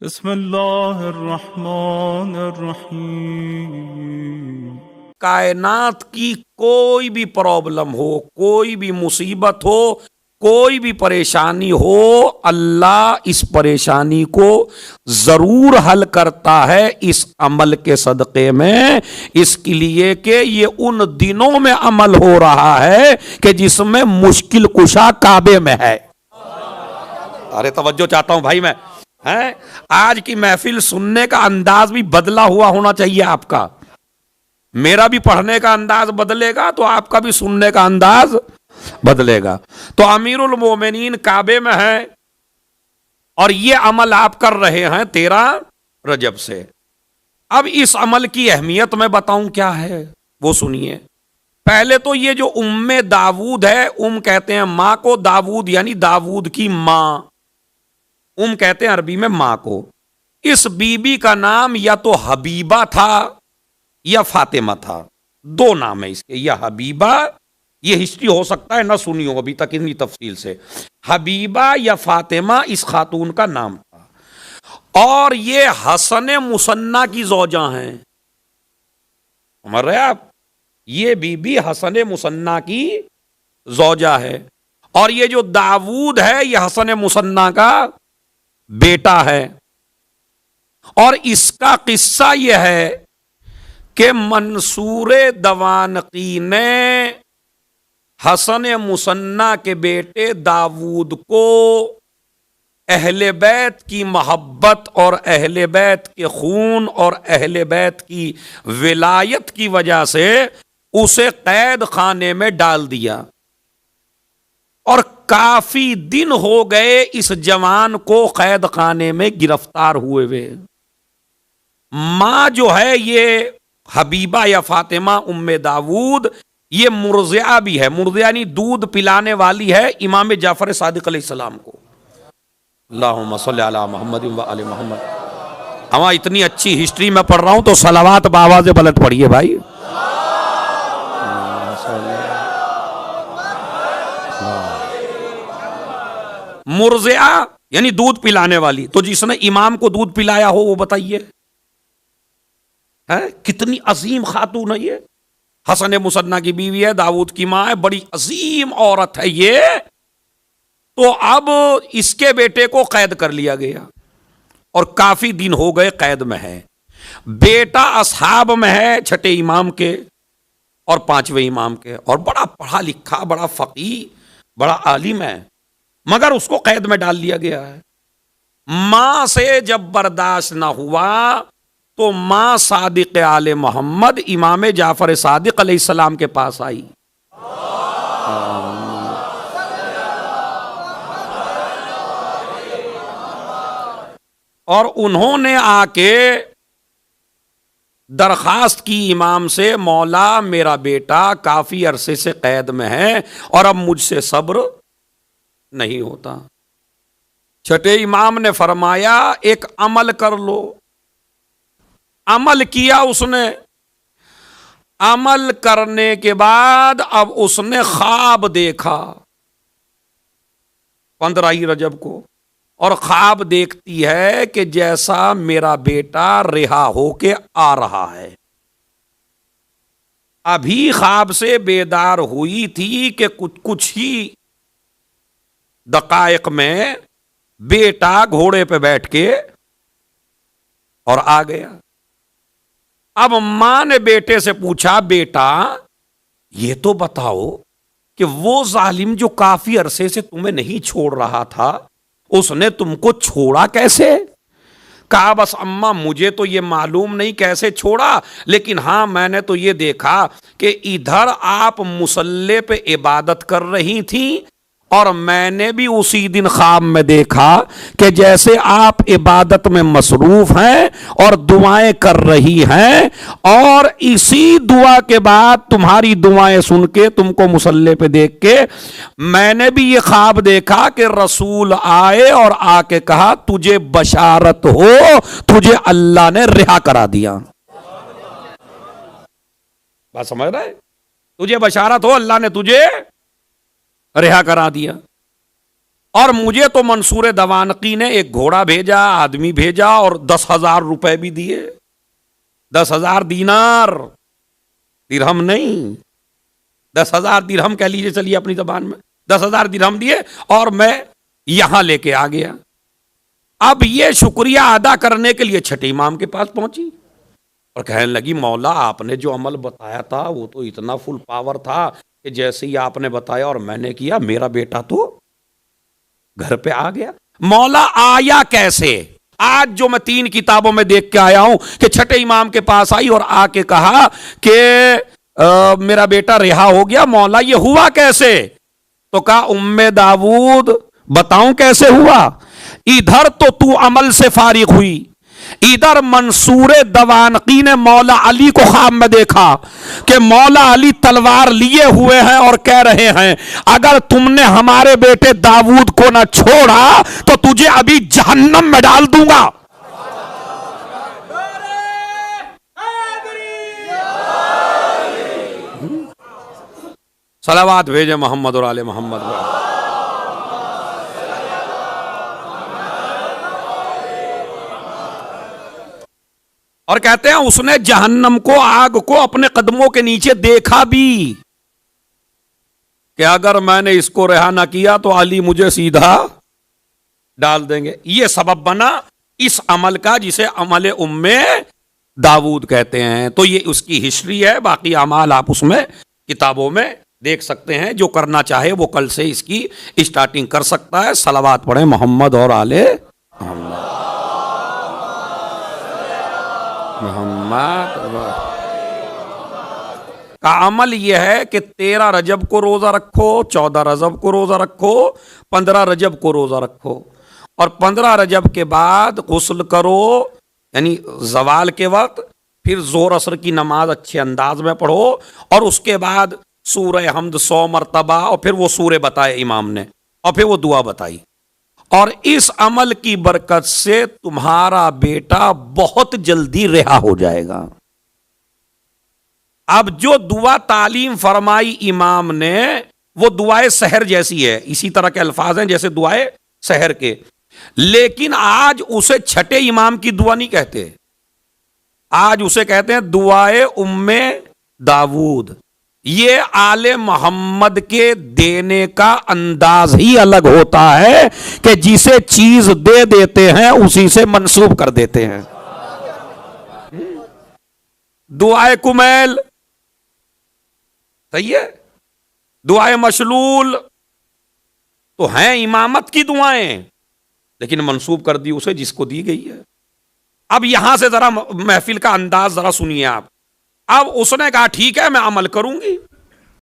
بسم اللہ الرحمن الرحیم۔ کائنات کی کوئی بھی پرابلم ہو، کوئی بھی مصیبت ہو، کوئی بھی پریشانی ہو، اللہ اس پریشانی کو ضرور حل کرتا ہے اس عمل کے صدقے میں، اس کے لیے کہ یہ ان دنوں میں عمل ہو رہا ہے کہ جس میں مشکل کشا کعبے میں ہے۔ ارے توجہ چاہتا ہوں بھائی میں، آج کی محفل سننے کا انداز بھی بدلا ہوا ہونا چاہیے آپ کا۔ میرا بھی پڑھنے کا انداز بدلے گا تو آپ کا بھی سننے کا انداز بدلے گا۔ تو امیر المومنین کعبے میں ہے اور یہ عمل آپ کر رہے ہیں 13 رجب سے۔ اب اس عمل کی اہمیت میں بتاؤں کیا ہے وہ سنیے۔ پہلے تو یہ جو داود ہے، کہتے ہیں ماں کو، داود یعنی داود کی ماں، کہتے ہیں عربی میں ماں کو۔ اس بی بی کا نام یا تو حبیبہ تھا یا فاطمہ تھا، دو نام ہے اس کے، یا حبیبہ، یہ ہسٹری ہو سکتا ہے نہ سنی ہو ابھی تک اتنی تفصیل سے، حبیبہ یا فاطمہ اس خاتون کا نام تھا، اور یہ حسن مثنی کی زوجہ ہیں۔ سمجھ رہے آپ؟ یہ بی بی حسن مثنی کی زوجہ ہے، اور یہ جو داود ہے یہ حسن مثنی کا بیٹا ہے۔ اور اس کا قصہ یہ ہے کہ منصور دوانقی نے حسن مثنی کے بیٹے داود کو اہل بیت کی محبت اور اہل بیت کے خون اور اہل بیت کی ولایت کی وجہ سے اسے قید خانے میں ڈال دیا، اور کافی دن ہو گئے اس جوان کو قید خانے میں گرفتار ہوئے ہوئے۔ ماں جو ہے یہ حبیبہ یا فاطمہ داود، یہ مرضعہ بھی ہے، مرضعہ یعنی دودھ پلانے والی ہے امام جعفر صادق علیہ السلام کو۔ اللہم صلی علی محمد و آل محمد۔ ہمیں اتنی اچھی ہسٹری میں پڑھ رہا ہوں تو صلوات بآواز بلند پڑھیے بھائی۔ مرضعہ یعنی دودھ پلانے والی، تو جس نے امام کو دودھ پلایا ہو وہ بتائیے کتنی عظیم خاتون ہے یہ۔ حسن مثنی کی بیوی ہے، داود کی ماں ہے، بڑی عظیم عورت ہے یہ۔ تو اب اس کے بیٹے کو قید کر لیا گیا اور کافی دن ہو گئے قید میں ہے۔ بیٹا اصحاب میں ہے، چھٹے امام کے اور پانچویں امام کے، اور بڑا پڑھا لکھا، بڑا فقیہ، بڑا عالم ہے، مگر اس کو قید میں ڈال دیا گیا ہے۔ ماں سے جب برداشت نہ ہوا تو ماں صادق آل محمد امام جعفر صادق علیہ السلام کے پاس آئی، اور انہوں نے آ کے درخواست کی امام سے، مولا میرا بیٹا کافی عرصے سے قید میں ہے اور اب مجھ سے صبر نہیں ہوتا۔ چھٹے امام نے فرمایا ایک عمل کر لو۔ عمل کیا اس نے، عمل کرنے کے بعد اب اس نے خواب دیکھا 15 رجب کو، اور خواب دیکھتی ہے کہ جیسا میرا بیٹا رہا ہو کے آ رہا ہے۔ ابھی خواب سے بیدار ہوئی تھی کہ کچھ ہی دقائق میں بیٹا گھوڑے پہ بیٹھ کے اور آ گیا۔ اب ماں نے بیٹے سے پوچھا، بیٹا یہ تو بتاؤ کہ وہ ظالم جو کافی عرصے سے تمہیں نہیں چھوڑ رہا تھا اس نے تم کو چھوڑا کیسے؟ کہا بس اماں مجھے تو یہ معلوم نہیں کیسے چھوڑا، لیکن ہاں میں نے تو یہ دیکھا کہ ادھر آپ مصلی پہ عبادت کر رہی تھیں، اور میں نے بھی اسی دن خواب میں دیکھا کہ جیسے آپ عبادت میں مصروف ہیں اور دعائیں کر رہی ہیں، اور اسی دعا کے بعد تمہاری دعائیں سن کے تم کو مصلی پہ دیکھ کے میں نے بھی یہ خواب دیکھا کہ رسول آئے اور آ کے کہا تجھے بشارت ہو، تجھے اللہ نے رہا کرا دیا۔ بات سمجھ رہے؟ تجھے بشارت ہو، اللہ نے تجھے رہا کرا دیا۔ اور مجھے تو منصور دوانقی نے ایک گھوڑا بھیجا، آدمی بھیجا، اور 10,000 روپے بھی دیے، 10,000 دینار، درہم نہیں، 10,000 درہم کہہ لیجیے چلیے اپنی زبان میں، 10,000 درہم دیے اور میں یہاں لے کے آ گیا۔ اب یہ شکریہ ادا کرنے کے لیے چھٹے امام کے پاس پہنچی اور کہنے لگی مولا آپ نے جو عمل بتایا تھا وہ تو اتنا فل پاور تھا کہ جیسے ہی آپ نے بتایا اور میں نے کیا، میرا بیٹا تو گھر پہ آ گیا۔ مولا آیا کیسے؟ آج جو میں 3 کتابوں میں دیکھ کے آیا ہوں کہ چھٹے امام کے پاس آئی اور آ کے کہا کہ میرا بیٹا رہا ہو گیا، مولا یہ ہوا کیسے؟ تو کہا ام داود بتاؤں کیسے ہوا؟ ادھر تو عمل سے فارغ ہوئی، ادھر منصور دوانقی نے مولا علی کو خواب میں دیکھا کہ مولا علی تلوار لیے ہوئے ہیں اور کہہ رہے ہیں اگر تم نے ہمارے بیٹے داود کو نہ چھوڑا تو تجھے ابھی جہنم میں ڈال دوں گا۔ صلوات بھیجے محمد اور آل محمد۔ اور کہتے ہیں اس نے جہنم کو، آگ کو اپنے قدموں کے نیچے دیکھا بھی کہ اگر میں نے اس کو رہا نہ کیا تو علی مجھے سیدھا ڈال دیں گے۔ یہ سبب بنا اس عمل کا جسے عمل ام داود کہتے ہیں۔ تو یہ اس کی ہسٹری ہے، باقی اعمال آپ اس میں کتابوں میں دیکھ سکتے ہیں، جو کرنا چاہے وہ کل سے اس کی اسٹارٹنگ کر سکتا ہے۔ صلوات پڑھیں محمد اور آل محمد۔ کا عمل یہ ہے کہ 13 رجب کو روزہ رکھو، 14 رجب کو روزہ رکھو، 15 رجب کو روزہ رکھو، اور 15 رجب کے بعد غسل کرو، یعنی زوال کے وقت، پھر ظہر عصر کی نماز اچھے انداز میں پڑھو، اور اس کے بعد سورہ حمد 100 مرتبہ، اور پھر وہ سورے بتائے امام نے، اور پھر وہ دعا بتائی، اور اس عمل کی برکت سے تمہارا بیٹا بہت جلدی رہا ہو جائے گا۔ اب جو دعا تعلیم فرمائی امام نے وہ دعائے سحر جیسی ہے، اسی طرح کے الفاظ ہیں جیسے دعائے سحر کے، لیکن آج اسے چھٹے امام کی دعا نہیں کہتے، آج اسے کہتے ہیں دعائے ام داود۔ یہ آل محمد کے دینے کا انداز ہی الگ ہوتا ہے کہ جسے چیز دے دیتے ہیں اسی سے منسوب کر دیتے ہیں۔ دعائے کمیل صحیح ہے، دعائے مشلول تو ہیں امامت کی دعائیں، لیکن منسوب کر دی اسے جس کو دی گئی ہے۔ اب یہاں سے ذرا محفل کا انداز ذرا سنیے آپ۔ اب اس نے کہا ٹھیک ہے میں عمل کروں گی،